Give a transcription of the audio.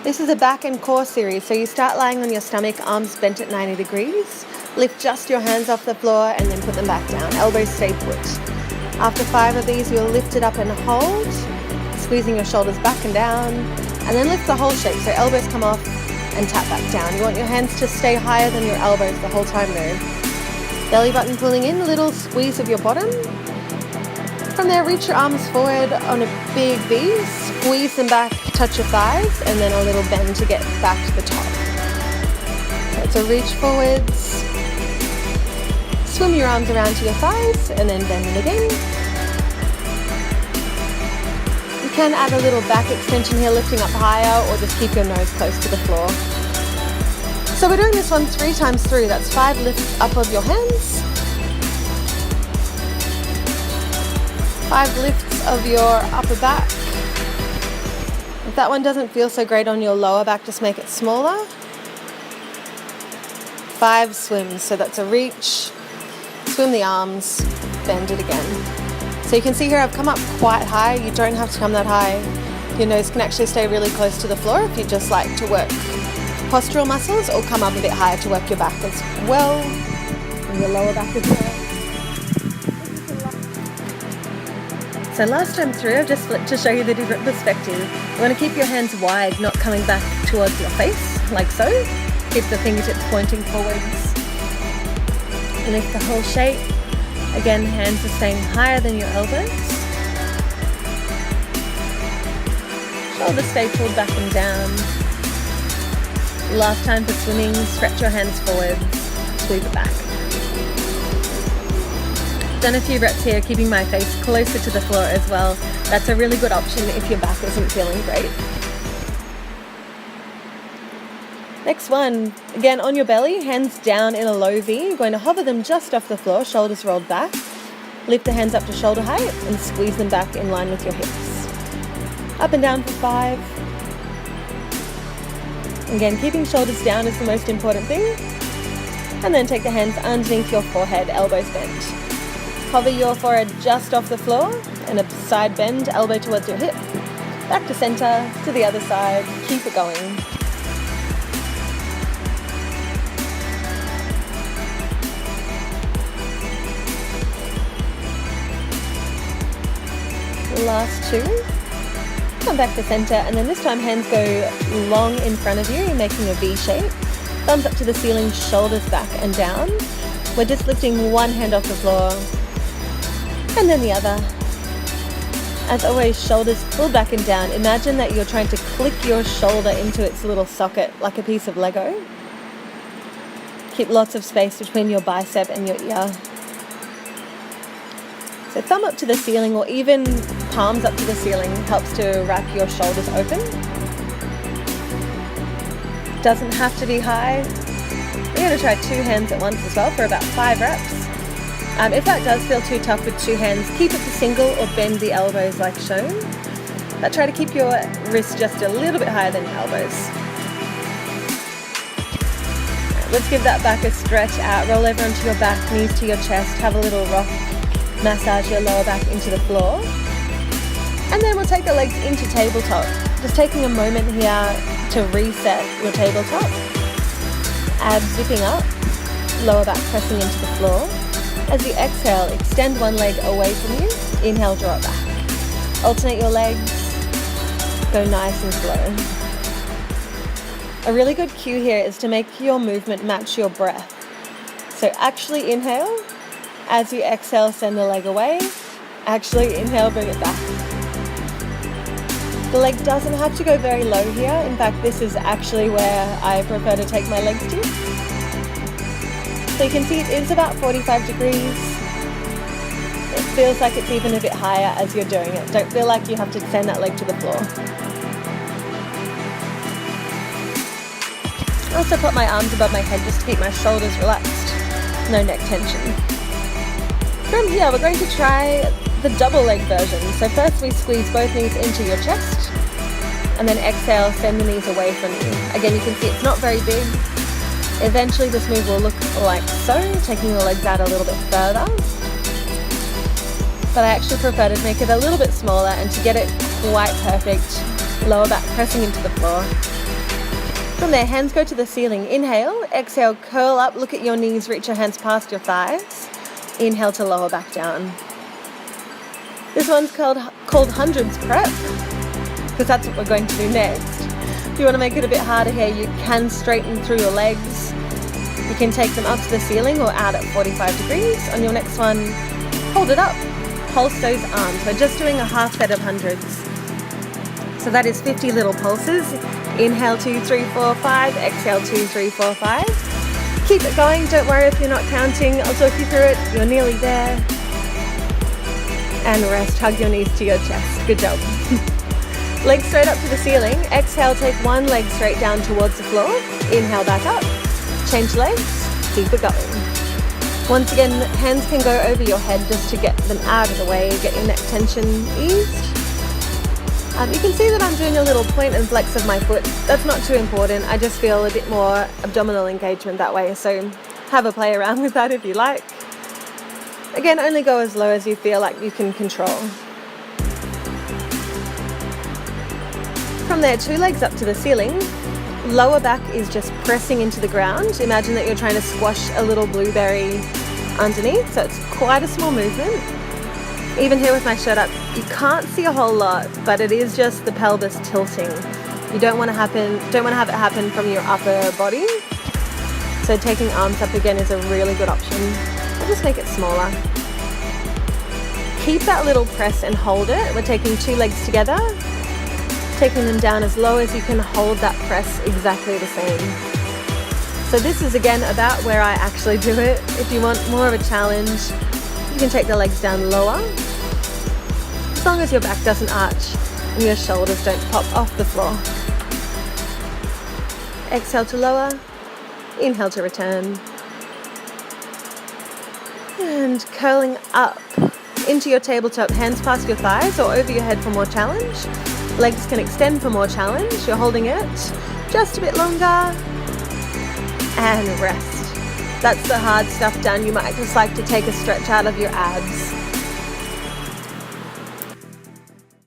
This is a back and core series, so you start lying on your stomach, arms bent at 90 degrees. Lift just your hands off the floor and then put them back down. Elbows stay put. After 5 of these, you'll lift it up and hold, squeezing your shoulders back and down, and then lift the whole shape, so elbows come off and tap back down. You want your hands to stay higher than your elbows the whole time though. Belly button pulling in, little squeeze of your bottom. From there, reach your arms forward on a big V, squeeze them back, touch your thighs, and then a little bend to get back to the top. So reach forwards, swim your arms around to your thighs, and then bend them again. You can add a little back extension here, lifting up higher, or just keep your nose close to the floor. So we're doing this one 3 times through. That's 5 lifts up of your hands, 5 lifts of your upper back. If that one doesn't feel so great on your lower back, just make it smaller. 5 swims, so that's a reach, swim the arms, bend it again. So you can see here I've come up quite high. You don't have to come that high. Your nose can actually stay really close to the floor if you just like to work postural muscles, or come up a bit higher to work your back as well, and your lower back as well. So last time through, I've just flipped to show you the different perspective. You want to keep your hands wide, not coming back towards your face, like so. Keep the fingertips pointing forwards. Lift the whole shape. Again, hands are staying higher than your elbows. Shoulders stay pulled back and down. Last time for swimming, stretch your hands forward, sweep it back. Done a few reps here, keeping my face closer to the floor as well. That's a really good option if your back isn't feeling great. Next one, again on your belly, hands down in a low V. You're going to hover them just off the floor, shoulders rolled back. Lift the hands up to shoulder height and squeeze them back in line with your hips. Up and down for 5. Again, keeping shoulders down is the most important thing. And then take the hands underneath your forehead, elbows bent. Hover your forehead just off the floor and a side bend, elbow towards your hip. Back to center, to the other side, keep it going. Last 2. Come back to center, and then this time hands go long in front of you, making a V shape. Thumbs up to the ceiling, shoulders back and down. We're just lifting one hand off the floor, and then the other. As always, shoulders pulled back and down. Imagine that you're trying to click your shoulder into its little socket like a piece of Lego. Keep lots of space between your bicep and your ear. So thumb up to the ceiling, or even palms up to the ceiling, helps to wrap your shoulders open. Doesn't have to be high. We're going to try 2 hands at once as well for about 5 reps. If that does feel too tough with 2 hands, keep it to single or bend the elbows like shown. But try to keep your wrists just a little bit higher than your elbows. Right, let's give that back a stretch out. Roll over onto your back, knees to your chest. Have a little rock. Massage your lower back into the floor. And then we'll take the legs into tabletop. Just taking a moment here to reset your tabletop. Abs zipping up, lower back pressing into the floor. As you exhale, extend one leg away from you. Inhale, draw it back. Alternate your legs. Go nice and slow. A really good cue here is to make your movement match your breath. So actually inhale. As you exhale, send the leg away. Actually inhale, bring it back. The leg doesn't have to go very low here. In fact, this is actually where I prefer to take my legs to. So you can see it is about 45 degrees. It feels like it's even a bit higher as you're doing it. Don't feel like you have to send that leg to the floor. I also put my arms above my head just to keep my shoulders relaxed. No neck tension. From here, we're going to try the double leg version. So first we squeeze both knees into your chest, and then exhale, send the knees away from you. Again, you can see it's not very big. Eventually this move will look like so, taking the legs out a little bit further. But I actually prefer to make it a little bit smaller and to get it quite perfect. Lower back pressing into the floor. From there, hands go to the ceiling. Inhale, exhale, curl up, look at your knees, reach your hands past your thighs. Inhale to lower back down. This one's called hundreds prep, because that's what we're going to do next. If you want to make it a bit harder here, you can straighten through your legs. You can take them up to the ceiling or out at 45 degrees. On your next one, hold it up. Pulse those arms. We're just doing a half set of hundreds. So that is 50 little pulses. Inhale, 2, 3, 4, 5. Exhale, 2, 3, 4, 5. Keep it going. Don't worry if you're not counting. I'll talk you through it. You're nearly there. And rest. Hug your knees to your chest. Good job. Legs straight up to the ceiling. Exhale, take one leg straight down towards the floor. Inhale, back up. Change legs. Keep it going. Once again, hands can go over your head just to get them out of the way. Get your neck tension eased. You can see that I'm doing a little point and flex of my foot. That's not too important. I just feel a bit more abdominal engagement that way. So have a play around with that if you like. Again, only go as low as you feel like you can control. From there, 2 legs up to the ceiling. Lower back is just pressing into the ground. Imagine that you're trying to squash a little blueberry underneath. So it's quite a small movement. Even here with my shirt up, you can't see a whole lot, but it is just the pelvis tilting. You don't want to have it happen from your upper body. So taking arms up again is a really good option. I'll just make it smaller. Keep that little press and hold it. We're taking 2 legs together, taking them down as low as you can hold that press exactly the same. So this is again about where I actually do it. If you want more of a challenge, you can take the legs down lower, as long as your back doesn't arch and your shoulders don't pop off the floor. Exhale to lower, inhale to return. And curling up into your tabletop, hands past your thighs or over your head for more challenge. Legs can extend for more challenge. You're holding it just a bit longer. And rest. That's the hard stuff done. You might just like to take a stretch out of your abs.